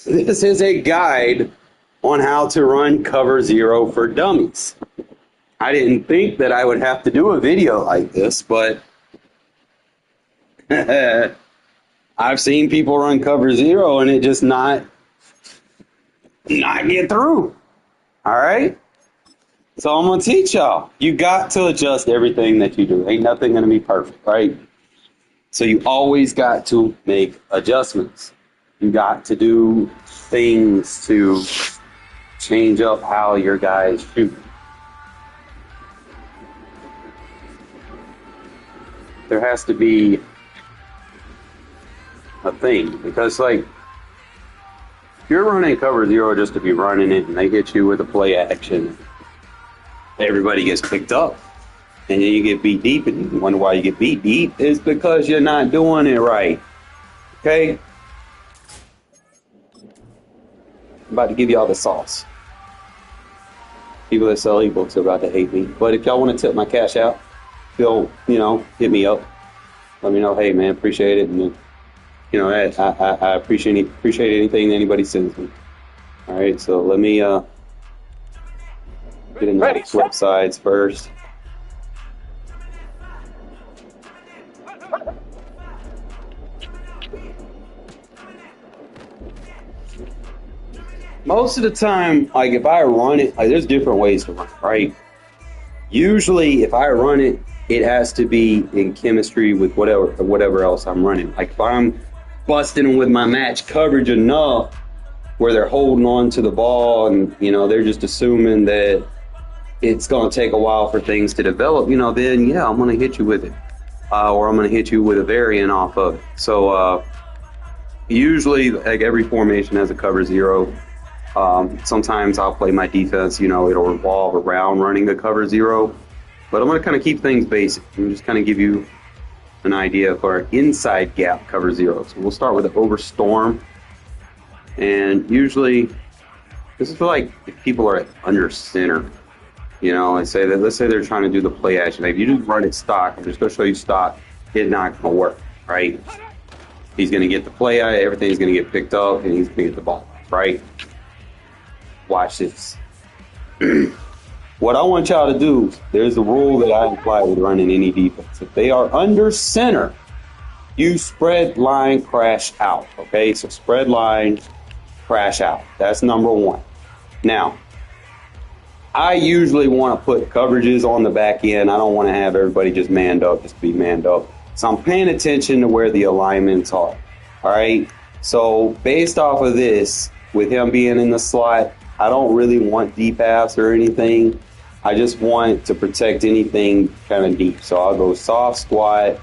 This is a guide on how to run cover zero for dummies. I didn't think that I would have to do a video like this, but I've seen people run cover zero and it just not get through. All right? So I'm going to teach y'all. You got to adjust everything that you do. Ain't nothing going to be perfect, right? So you always got to make adjustments. You got to do things to change up how your guys shoot. There has to be a thing, because like if you're running cover zero just to be running it and they hit you with a play action, everybody gets picked up and then you get beat deep, and you wonder why you get beat deep is because you're not doing it right. Okay? I'm about to give y'all the sauce. People that sell ebooks are about to hate me, but if y'all want to tip my cash out, feel, hit me up. Let me know, hey man, appreciate it, and I appreciate anything that anybody sends me. All right, so let me get into the flip sides first. Most of the time, like if I run it, like there's different ways to run it, right? Usually, if I run it, it has to be in chemistry with whatever else I'm running. Like if I'm busting with my match coverage enough where they're holding on to the ball and, they're just assuming that it's going to take a while for things to develop, then yeah, I'm going to hit you with it. Or I'm going to hit you with a variant off of it. So usually, like every formation has a cover zero. Sometimes I'll play my defense, it'll revolve around running the cover zero. But I'm going to kind of keep things basic and just kind of give you an idea of our inside gap cover zero. So we'll start with the over storm. And usually, this is for like if people are under center. Let's say they're trying to do the play action. If you just run it stock, I'm just going to show you stock, it's not going to work, right? He's going to get the play out, everything's going to get picked up, and he's going to get the ball, right? Watch this. What I want y'all to do, there's a rule that I apply with running any defense. If they are under center, you spread line, crash out, okay? So spread line, crash out. That's number one. Now, I usually want to put coverages on the back end. I don't want to have everybody just manned up, just be manned up. So I'm paying attention to where the alignments are, all right? So based off of this, with him being in the slot, I don't really want deep pass or anything. I just want to protect anything kind of deep. So I'll go soft squat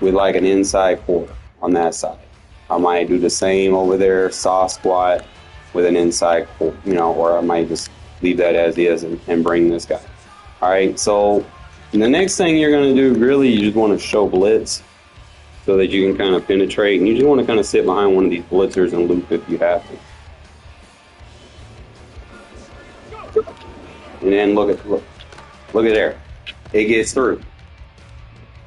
with like an inside quarter on that side. I might do the same over there, soft squat with an inside quarter, or I might just leave that as is and bring this guy. All right, so the next thing you're going to do, really, you just want to show blitz so that you can kind of penetrate. And you just want to kind of sit behind one of these blitzers and loop if you have to. And then look at there, it gets through.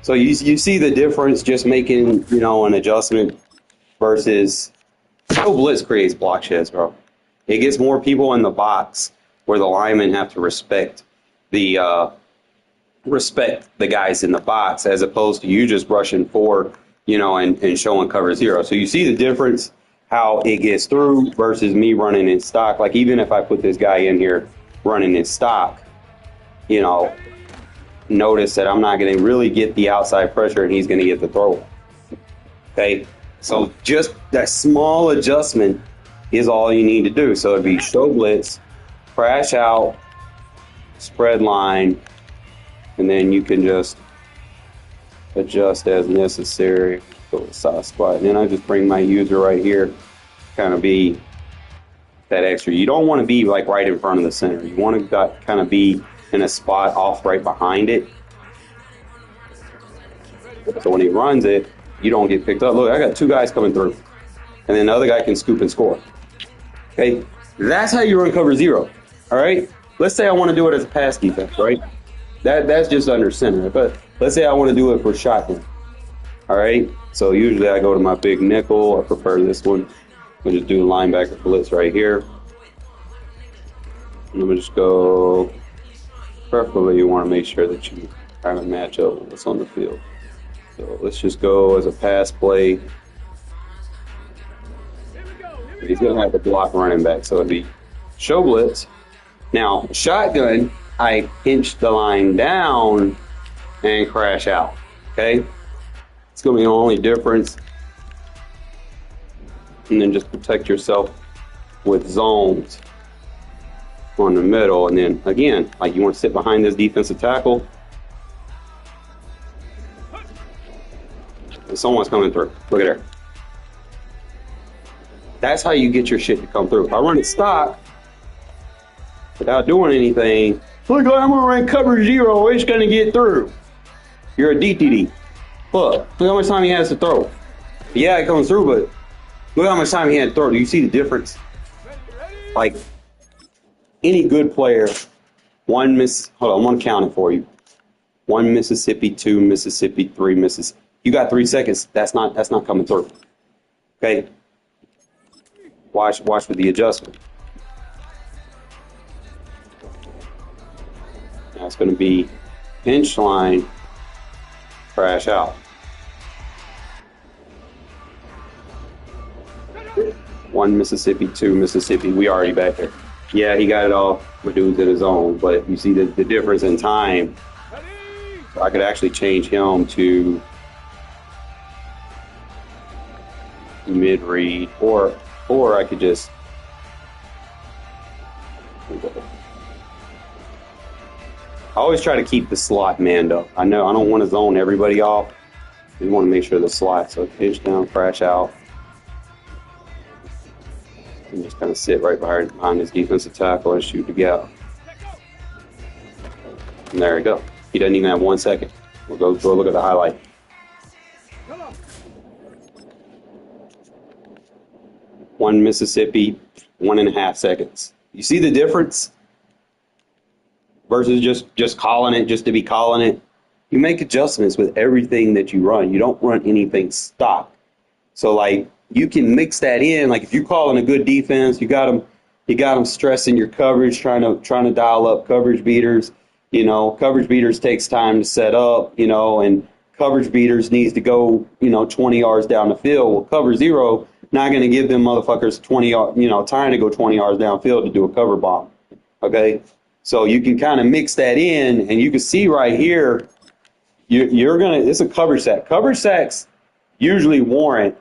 So you see the difference just making an adjustment versus no blitz creates block sheds, bro. It gets more people in the box where the linemen have to respect the guys in the box as opposed to you just rushing forward, and showing cover zero. So you see the difference how it gets through versus me running in stock. Like even if I put this guy in here running in stock, notice that I'm not going to really get the outside pressure and he's going to get the throw. Okay, so just that small adjustment is all you need to do. So it'd be show blitz, crash out, spread line, and then you can just adjust as necessary. Go to soft squat, and then I just bring my user right here, kind of be that extra. You don't want to be like right in front of the center. You want to kind of be in a spot off right behind it. So when he runs it, you don't get picked up. Look, I got two guys coming through. And then the other guy can scoop and score. Okay? That's how you run cover zero. All right? Let's say I want to do it as a pass defense, right? That's just under center. But let's say I want to do it for shotgun. All right? So usually I go to my big nickel. I prefer this one. We'll just do the linebacker blitz right here. And then we'll just go, preferably you want to make sure that you kind of match up with what's on the field. So let's just go as a pass play. He's going to have to block running back, so it'd be show blitz. Now, shotgun, I pinch the line down and crash out, okay? It's going to be the only difference. And then just protect yourself with zones on the middle. And then, again, like you want to sit behind this defensive tackle. And someone's coming through. Look at her. That's how you get your shit to come through. If I run it stock without doing anything, look, I'm gonna run cover 0, it's gonna get through. You're a DTD. Look how much time he has to throw. Yeah, it comes through, but look how much time he had to throw. Do you see the difference? Like any good player, hold on, I'm gonna count it for you. 1 Mississippi, 2 Mississippi, 3 Mississippi. You got 3 seconds. That's not coming through. Okay. Watch with the adjustment. Now it's going to be pinch line, crash out. 1 Mississippi, 2 Mississippi. We already back there. Yeah, he got it off with dudes in his own, but you see the difference in time. So I could actually change him to mid read, or I could just I always try to keep the slot manned up. I know I don't want to zone everybody off. We want to make sure the slot, so pinch down, crash out, and just kind of sit right behind his defensive tackle and shoot the gap. And there we go. He doesn't even have 1 second. We'll go look at the highlight. One Mississippi, 1.5 seconds. You see the difference? Versus just calling it just to be calling it. You make adjustments with everything that you run. You don't run anything stock. So like you can mix that in. Like if you're calling a good defense, you got them stressing your coverage, trying to dial up coverage beaters. You know, coverage beaters takes time to set up. You know, and coverage beaters needs to go 20 yards down the field. Well, cover 0. Not going to give them motherfuckers 20 yards, time to go 20 yards downfield to do a cover bomb. Okay, so you can kind of mix that in, and you can see right here, it's a coverage sack. Coverage sacks usually warrant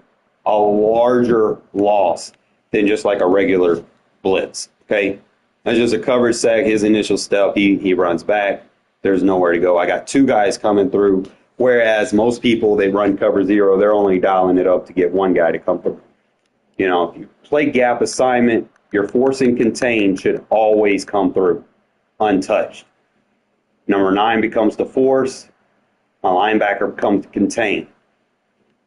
a larger loss than just like a regular blitz. Okay, that's just a coverage sack. His initial step, he runs back. There's nowhere to go. I got 2 guys coming through, whereas most people, they run cover 0. They're only dialing it up to get 1 guy to come through. If you play gap assignment, your force and contain should always come through untouched. Number 9 becomes the force. My linebacker becomes contain.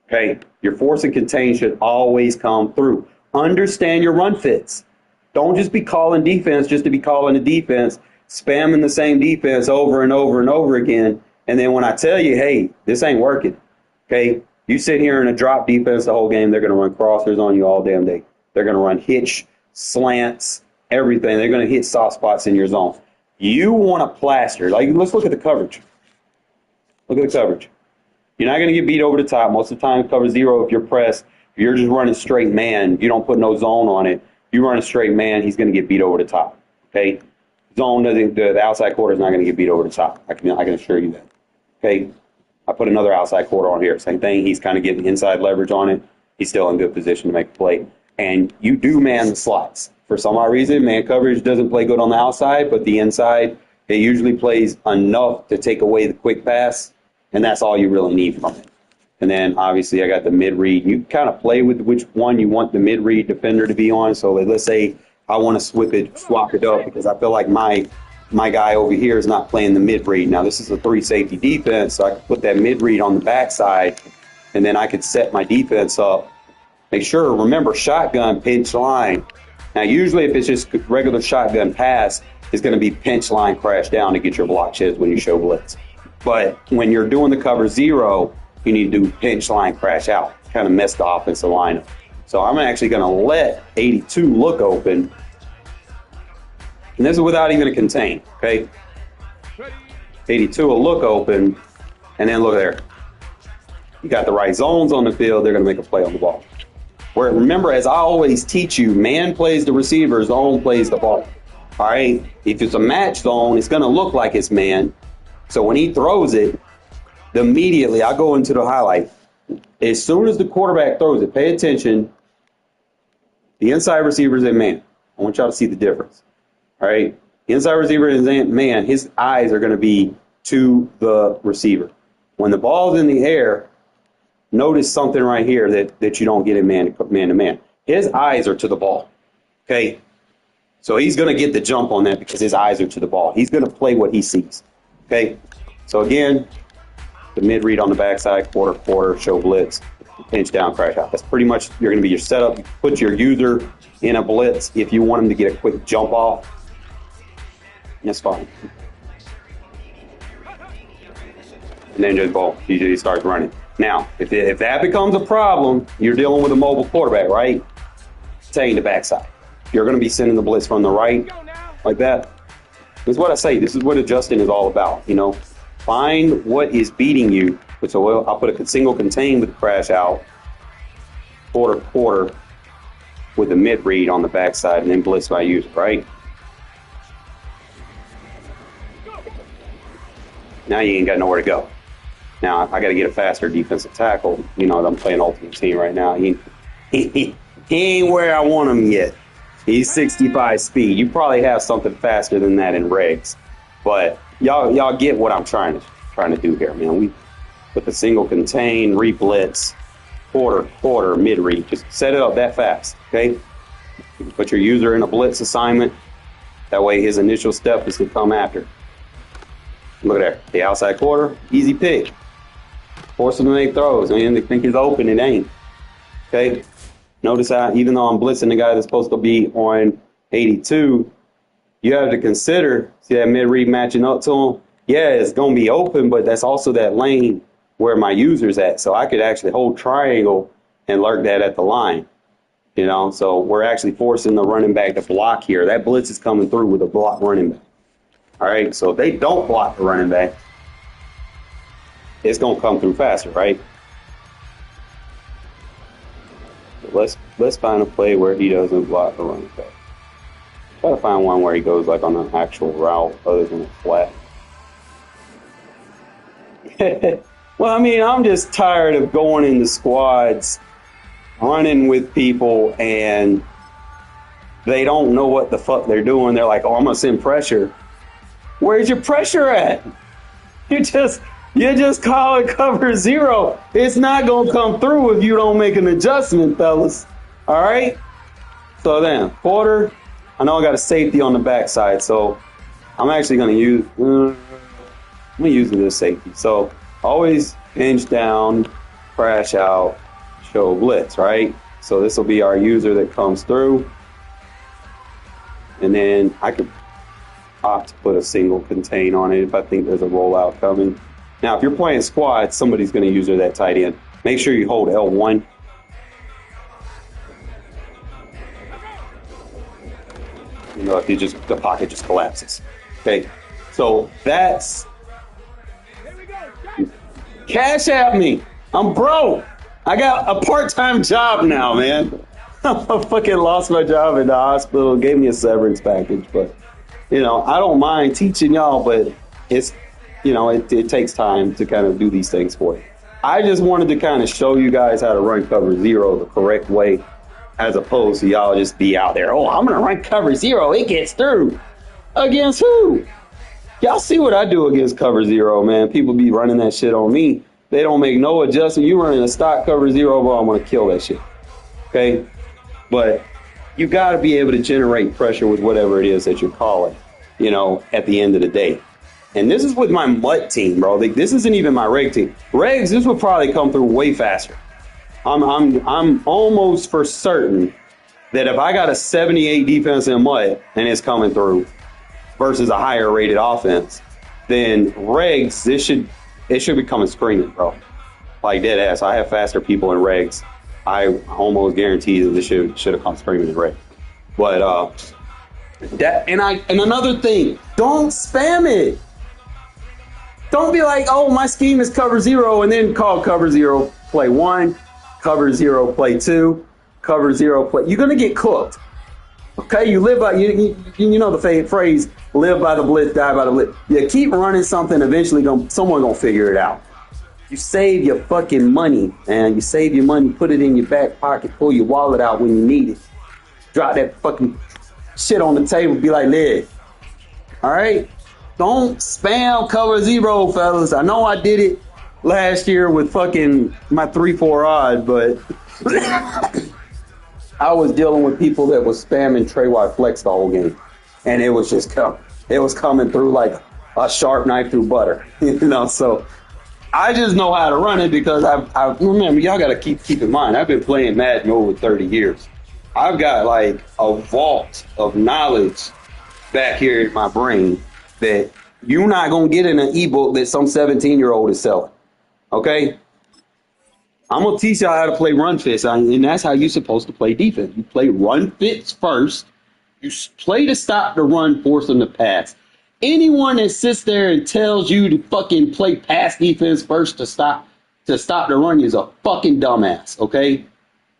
Okay, your force and contain should always come through. Understand your run fits. Don't just be calling defense just to be calling the defense, spamming the same defense over and over and over again. And then when I tell you, hey, this ain't working, okay, you sit here in a drop defense the whole game, they're going to run crossers on you all damn day. They're going to run hitch, slants, everything. They're going to hit soft spots in your zone. You want to plaster. Like, let's look at the coverage. Look at the coverage. You're not going to get beat over the top. Most of the time, cover 0 if you're pressed. If you're just running straight man, you don't put no zone on it. You run a straight man, he's going to get beat over the top. Okay? Zone doesn't, the outside quarter is not going to get beat over the top. I can assure you that. Okay? I put another outside quarter on here. Same thing. He's kind of getting inside leverage on it. He's still in good position to make a play. And you do man the slots. For some odd reason, man coverage doesn't play good on the outside, but the inside, it usually plays enough to take away the quick pass, and that's all you really need from it. And then, obviously, I got the mid-read. You kind of play with which one you want the mid-read defender to be on. So let's say I want to swap it up because I feel like my guy over here is not playing the mid-read. Now, this is a 3-safety defense, so I could put that mid-read on the backside, and then I could set my defense up. Make sure, remember, shotgun, pinch line. Now, usually if it's just regular shotgun pass, it's going to be pinch line, crash down to get your block sheds when you show blitz. But when you're doing the cover 0, you need to do pinch line, crash out, kind of mess the offensive line up. So I'm actually going to let 82 look open. And this is without even a contain, okay? 82 will look open, and then look there. You got the right zones on the field, they're going to make a play on the ball. Where, remember, as I always teach you, man plays the receiver, zone plays the ball. All right? If it's a match zone, it's going to look like it's man. So when he throws it, immediately I go into the highlight. As soon as the quarterback throws it, pay attention. The inside receiver is in man. I want y'all to see the difference. All right? The inside receiver is in man. His eyes are going to be to the receiver. When the ball's in the air, notice something right here that you don't get in man to man. His eyes are to the ball. Okay? So he's going to get the jump on that because his eyes are to the ball. He's going to play what he sees. Okay? So again, the mid read on the backside, quarter, show blitz, pinch down, crash out. That's pretty much you're going to be your setup. You put your user in a blitz if you want him to get a quick jump off. That's fine. And then just boom, he starts running. Now, if that becomes a problem, you're dealing with a mobile quarterback, right? Stay in the backside. You're going to be sending the blitz from the right, like that. This is what I say. This is what adjusting is all about. You know, find what is beating you. So I'll put a single contain with the crash out, quarter with the mid read on the backside, and then blitz my user, right? Now you ain't got nowhere to go. Now I got to get a faster defensive tackle. You know, I'm playing Ultimate Team right now. He ain't where I want him yet. He's 65 speed. You probably have something faster than that in regs, but y'all get what I'm trying to do here, man. We with the single contain, re-blitz, quarter, mid read. Just set it up that fast, okay? You can put your user in a blitz assignment. That way, his initial step is to come after. Look at there, the outside quarter, easy pick. Force him to make throws. I mean, they think he's open, it ain't. Okay? Notice how, even though I'm blitzing the guy that's supposed to be on 82, you have to consider, see that mid-read matching up to him? Yeah, it's going to be open, but that's also that lane where my user's at. So I could actually hold triangle and lurk that at the line. You know, so we're actually forcing the running back to block here. That blitz is coming through with a block running back. All right, so if they don't block the running back, it's going to come through faster, right? So let's find a play where he doesn't block the running back. Try to find one where he goes like on an actual route other than a flat. Well, I mean, I'm just tired of going into squads, running with people, and they don't know what the fuck they're doing. They're like, oh, I'm going to send pressure. Where's your pressure at? You just call it cover zero. It's not going to come through if you don't make an adjustment, fellas. All right? So then, quarter. I know I got a safety on the backside, so I'm actually going to use, I'm going to use this safety. So always hinge down, crash out, show blitz, right? So this will be our user that comes through. And then I could opt to put a single contain on it if I think there's a rollout coming. Now, if you're playing squad, somebody's going to use that tight end. Make sure you hold L1. You know, if the pocket just collapses. Okay, so that's cash at me. I'm broke. I got a part-time job now, man. I fucking lost my job in the hospital. Gave me a severance package, but you know, I don't mind teaching y'all, but it's, you know, it takes time to kind of do these things for you. I just wanted to kind of show you guys how to run cover zero the correct way, as opposed to y'all just be out there, oh, I'm going to run cover zero. It gets through. Against who? Y'all see what I do against cover zero, man. People be running that shit on me. They don't make no adjustment. You running a stock cover zero, bro, I'm going to kill that shit. Okay? But you got to be able to generate pressure with whatever it is that you're calling, you know, at the end of the day. And this is with my MUT team, bro. This isn't even my reg team. Regs, this would probably come through way faster. I'm almost for certain that if I got a 78 defense in MUT and it's coming through versus a higher rated offense, then regs, it should be coming screaming, bro. Like dead ass. I have faster people in regs. I almost guarantee that this should have come screaming in red. But and another thing, don't spam it. Don't be like, oh, my scheme is cover zero, and then call cover zero play one, cover zero play two, cover zero play. You're gonna get cooked. Okay, you live by you know the phrase, live by the blitz, die by the blitz. You keep running something, eventually someone gonna figure it out. You save your fucking money, man. You save your money, put it in your back pocket, pull your wallet out when you need it. Drop that fucking shit on the table, be like, Lid. All right? Don't spam cover zero, fellas. I know I did it last year with fucking my 3-4 odd, but I was dealing with people that was spamming Trey White flex the whole game. And it was just coming through like a sharp knife through butter. You know, so I just know how to run it because I remember, y'all got to keep in mind, I've been playing Madden over 30 years. I've got like a vault of knowledge back here in my brain that you're not going to get in an ebook that some 17-year-old is selling. Okay? I'm going to teach y'all how to play run fits, and that's how you're supposed to play defense. You play run fits first. You play to stop the run, force them to pass. Anyone that sits there and tells you to fucking play pass defense first to stop the run is a fucking dumbass, okay?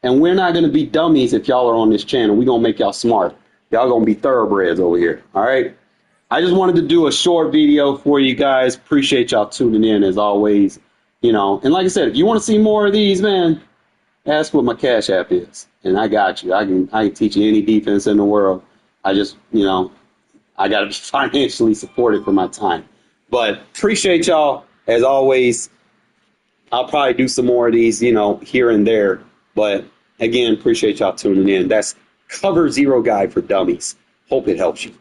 And we're not going to be dummies if y'all are on this channel. We're going to make y'all smart. Y'all going to be thoroughbreds over here, all right? I just wanted to do a short video for you guys. Appreciate y'all tuning in as always. You know, and like I said, if you want to see more of these, man, ask what my Cash App is, and I got you. I can teach you any defense in the world. I just, you know, I got to be financially supported for my time. But appreciate y'all as always. I'll probably do some more of these, you know, here and there. But again, appreciate y'all tuning in. That's Cover Zero Guide for Dummies. Hope it helps you.